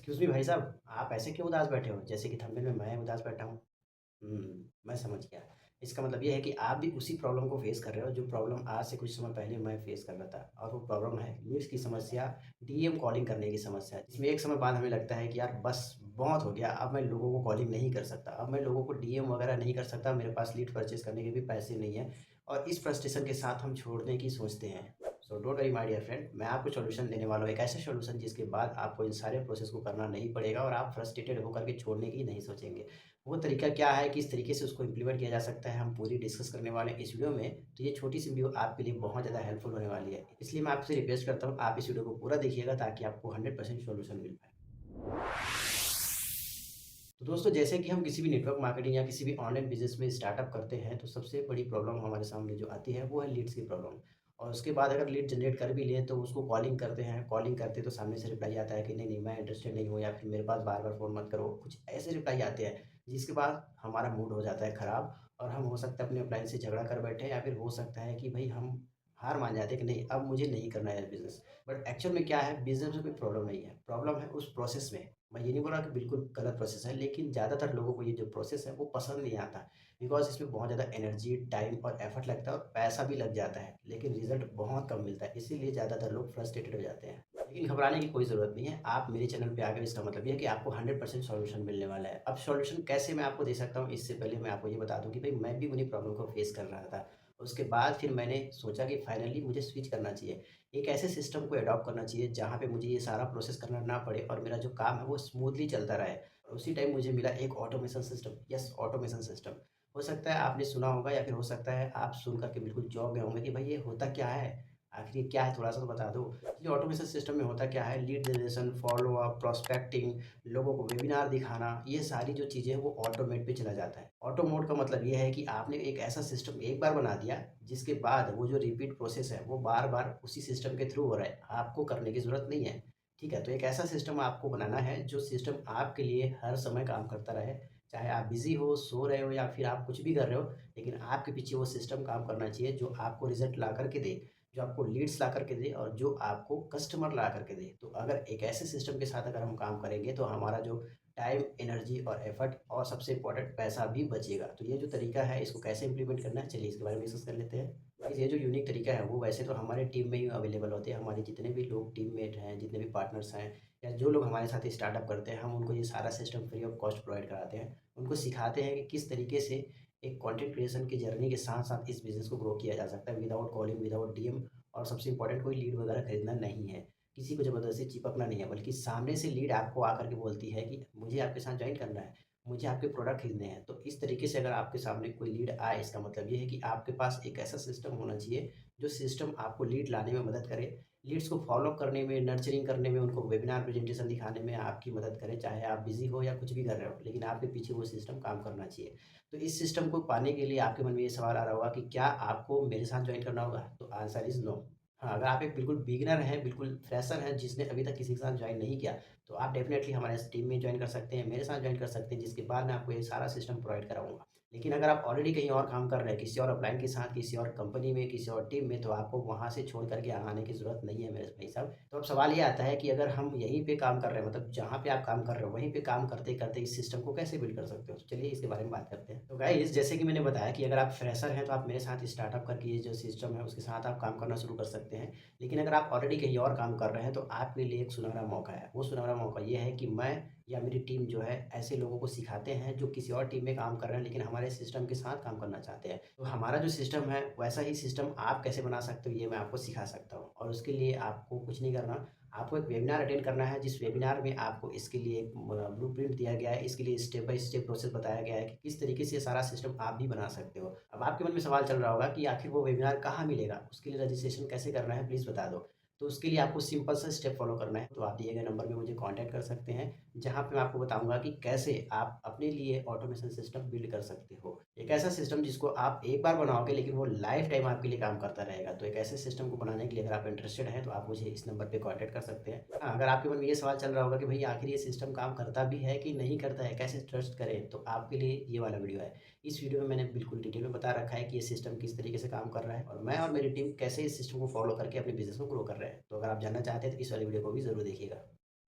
Excuse me भाई साहब, आप ऐसे क्यों उदास बैठे हो? जैसे कि थंबनेल में मैं उदास बैठा हूँ। मैं समझ गया। इसका मतलब ये है कि आप भी उसी प्रॉब्लम को फ़ेस कर रहे हो, जो प्रॉब्लम आज से कुछ समय पहले मैं फ़ेस कर रहा था और वो प्रॉब्लम है लीड्स की समस्या, डीएम कॉलिंग करने की समस्या। इसमें एक समय बाद हमें लगता है कि यार बस बहुत हो गया, अब मैं लोगों को कॉलिंग नहीं कर सकता, अब मैं लोगों को डीएम वगैरह नहीं कर सकता, मेरे पास लीड परचेज़ करने के भी पैसे नहीं हैं और इस फ्रस्ट्रेशन के साथ हम छोड़ने की सोचते हैं। So don't worry my dear friend, मैं आपको सॉल्यूशन देने वाला हूँ, एक ऐसा सॉल्यूशन जिसके बाद आपको इन सारे प्रोसेस को करना नहीं पड़ेगा और आप फ्रस्ट्रेटेड होकर के छोड़ने की नहीं सोचेंगे। वो तरीका क्या है, किस तरीके से उसको इम्प्लीमेंट किया जा सकता है, हम पूरी डिस्कस करने वाले हैं इस वीडियो में। तो ये छोटी सी वीडियो आपके लिए बहुत ज़्यादा हेल्पफुल होने वाली है। इसलिए मैं आपसे रिक्वेस्ट करता हूँ, आप इस वीडियो को पूरा देखिएगा ताकि आपको 100% सॉल्यूशन मिल पाए। तो दोस्तों, जैसे कि हम किसी भी नेटवर्क मार्केटिंग या किसी भी ऑनलाइन बिज़नेस में स्टार्टअप करते हैं, तो सबसे बड़ी प्रॉब्लम हमारे सामने जो आती है, वो है लीड्स की प्रॉब्लम। और उसके बाद अगर लीड जनरेट कर भी लें, तो उसको कॉलिंग करते हैं, कॉलिंग करते तो सामने से रिप्लाई आता है कि नहीं, नहीं, मैं इंटरेस्टेड नहीं हूँ या फिर मेरे पास बार-बार फ़ोन मत करो। कुछ ऐसे रिप्लाई आते हैं, जिसके बाद हमारा मूड हो जाता है खराब और हम हो सकता है अपने अपलाइन से झगड़ा कर बैठें या फिर हो सकता है कि भई हम हार मान जाते हैं कि नहीं, अब मुझे नहीं करना है बिज़नेस। बट एक्चुअल में क्या है, बिज़नेस में कोई प्रॉब्लम नहीं है, प्रॉब्लम है उस प्रोसेस में। मैं ये नहीं बोल रहा कि बिल्कुल गलत प्रोसेस है, लेकिन ज़्यादातर लोगों को ये जो प्रोसेस है वो पसंद नहीं आता। बिकॉज़ इसमें बहुत ज़्यादा एनर्जी, टाइम और एफर्ट लगता है और पैसा भी लग जाता है, लेकिन रिज़ल्ट बहुत कम मिलता है, इसीलिए ज़्यादातर लोग फ्रस्ट्रेटेड हो जाते हैं। लेकिन घबराने की कोई ज़रूरत नहीं है, आप मेरे चैनल पे आ गए इसका मतलब ये है कि आपको 100% सॉल्यूशन मिलने वाला है। अब सॉल्यूशन कैसे मैं आपको दे सकता हूँ, इससे पहले मैं आपको ये बता दूँ कि भई मैं भी उन्हीं प्रॉब्लम को फेस कर रहा था। उसके बाद फिर मैंने सोचा कि फाइनली मुझे स्विच करना चाहिए। एक ऐसे सिस्टम को अडॉप्ट करना चाहिए जहाँ पे मुझे ये सारा प्रोसेस करना ना पड़े और मेरा जो काम है वो स्मूथली चलता रहे। और उसी टाइम मुझे मिला एक automation system, yes automation system. हो सकता है आपने सुना होगा या फिर हो सकता है आप सुन कर के बिल्कुल चौंक गए होंगे कि भाई ये होता क्या है? आखिर ये क्या है, थोड़ा-सा तो बता दो। ये ऑटोमेशन सिस्टम में होता क्या है, lead generation, follow up, prospecting, लोगों को वेबिनार दिखाना, ये सारी जो चीज़ें हैं वो ऑटोमेट पे चला जाता है। ऑटो मोड का मतलब ये है कि आपने एक ऐसा सिस्टम एक बार बना दिया, जिसके बाद वो जो रिपीट प्रोसेस है वो बार-बार उसी सिस्टम के थ्रू हो रहा है, आपको करने की ज़रूरत नहीं है। ठीक है? तो एक ऐसा सिस्टम आपको बनाना है जो सिस्टम आपके लिए हर समय काम करता रहे, चाहे आप बिज़ी हो, सो रहे हो या फिर आप कुछ भी कर रहे हो, लेकिन आपके पीछे वो सिस्टम काम करना चाहिए जो आपको रिज़ल्ट ला कर के दे, जो आपको लीड्स ला कर के दे और जो आपको कस्टमर ला कर के दे। तो अगर एक ऐसे सिस्टम के साथ अगर हम काम करेंगे तो हमारा जो टाइम, एनर्जी और एफर्ट और सबसे इम्पोर्टेंट पैसा भी बचेगा। तो ये जो तरीका है इसको कैसे इम्प्लीमेंट करना है, चलिए इसके बारे में डिस्कस कर लेते हैं। गाइस, ये जो यूनिक तरीका है वो वैसे तो हमारे टीम में ही अवेलेबल होते हैं। हमारे जितने भी लोग टीममेट हैं, जितने भी पार्टनर्स हैं या जो लोग हमारे साथ स्टार्टअप करते हैं, हम उनको ये सारा system free of cost provide कराते हैं। उनको सिखाते हैं कि किस तरीके से एक कंटेंट क्रिएशन की जर्नी के साथ-साथ इस बिज़नेस को ग्रो किया जा सकता है विदाउट कॉलिंग, विदाउट डीएम और सबसे इम्पोर्टेंट कोई लीड वगैरह खरीदना नहीं है। किसी को ज़बरदस्ती चिपकना नहीं है, बल्कि सामने से लीड आपको आकर के बोलती है कि मुझे आपके साथ जॉइन करना है, मुझे आपके प्रोडक्ट खरीदने हैं। तो इस तरीके से अगर आपके सामने कोई लीड आए, इसका मतलब ये है कि आपके पास एक ऐसा सिस्टम होना चाहिए, जो सिस्टम आपको लीड लाने में मदद करे, लीड्स को फ़ॉलो अप करने में, नर्चरिंग करने में, उनको वेबिनार प्रेज़ेंटेशन दिखाने में आपकी मदद करे, चाहे आप बिज़ी हो या कुछ भी कर रहे हो, लेकिन आपके पीछे वो सिस्टम काम करना चाहिए। तो इस सिस्टम को पाने के लिए आपके मन में ये सवाल आ रहा होगा कि क्या आपको मेरे साथ जॉइन करना होगा? तो आंसर इज़ नो। हाँ, अगर आप एक बिल्कुल बिगिनर हैं, बिल्कुल फ्रेशर हैं, जिसने अभी तक किसी के साथ जॉइन नहीं किया, तो आप डेफ़िनेटली हमारे इस टीम में जॉइन कर सकते हैं, मेरे साथ जॉइन कर सकते हैं, जिसके बाद मैं आपको ये सारा सिस्टम प्रोवाइड कराऊँगा। लेकिन अगर आप ऑलरेडी कहीं और काम कर रहे हैं, किसी और अपलाइन के साथ, किसी और कंपनी में, किसी और टीम में, तो आपको वहाँ से छोड़ कर के यहाँ आने की ज़रूरत नहीं है मेरे भाई साहब। तो अब सवाल ये आता है कि अगर हम यहीं पे काम कर रहे हैं, मतलब जहाँ पे आप काम कर रहे हो, वहीं पे काम करते-करते इस सिस्टम को कैसे बिल्ड कर सकते हो? तो चलिए इसके बारे में बात करते हैं। तो गाइज़, जैसे कि मैंने बताया कि अगर आप फ्रेशर हैं, तो आप मेरे साथ स्टार्टअप करके ये जो सिस्टम है, उसके साथ आप काम करना शुरू कर सकते हैं। लेकिन अगर आप ऑलरेडी कहीं और काम कर रहे हैं, तो आपके लिए एक सुनहरा मौका है। वो सुनहरा मौका ये है कि मैं या मेरी टीम जो है ऐसे लोगों को सिखाते हैं जो किसी और टीम में काम कर रहे हैं, लेकिन हमारे सिस्टम के साथ काम करना चाहते हैं। तो हमारा जो सिस्टम है वैसा ही सिस्टम आप कैसे बना सकते हो, ये मैं आपको सिखा सकता हूँ। और उसके लिए आपको कुछ नहीं करना, आपको एक वेबिनार अटेंड करना है, जिस वेबिनार में आपको इसके लिए एक ब्लूप्रिंट दिया गया है, इसके लिए स्टेप बाय स्टेप प्रोसेस बताया गया है कि किस तरीके से ये सारा सिस्टम आप भी बना सकते हो। अब आपके मन में सवाल चल रहा होगा कि आखिर वो वेबिनार कहाँ मिलेगा? उसके लिए रजिस्ट्रेशन कैसे करना है, प्लीज़ बता दो। तो उसके लिए आपको सिंपल सा स्टेप फॉलो करना है। तो आप दिए गए नंबर पे मुझे कॉन्टैक्ट कर सकते हैं, जहाँ पे मैं आपको बताऊँगा कि कैसे आप अपने लिए ऑटोमेशन सिस्टम बिल्ड कर सकते हो। एक ऐसा सिस्टम जिसको आप एक बार बनाओगे, लेकिन वो लाइफ़ टाइम आपके लिए काम करता रहेगा। तो एक ऐसे सिस्टम को बनाने के लिए अगर आप इंटरेस्टेड हैं, तो आप मुझे इस नंबर पे कॉन्टैक्ट कर सकते हैं। हाँ, अगर आपके मन में ये सवाल चल रहा होगा कि भई आखिर ये सिस्टम काम करता भी है कि नहीं करता है, कैसे ट्रस्ट करें? तो आपके लिए ये वाला वीडियो है। इस वीडियो में मैंने बिल्कुल डिटेल में बता रखा है कि ये सिस्टम किस तरीके से काम कर रहा है और मैं और मेरी टीम कैसे इस सिस्टम को फॉलो करके अपने बिज़नेस को ग्रो कर रहे हैं। तो अगर आप जानना चाहते हैं तो इस वाली वीडियो को भी ज़रूर देखिएगा।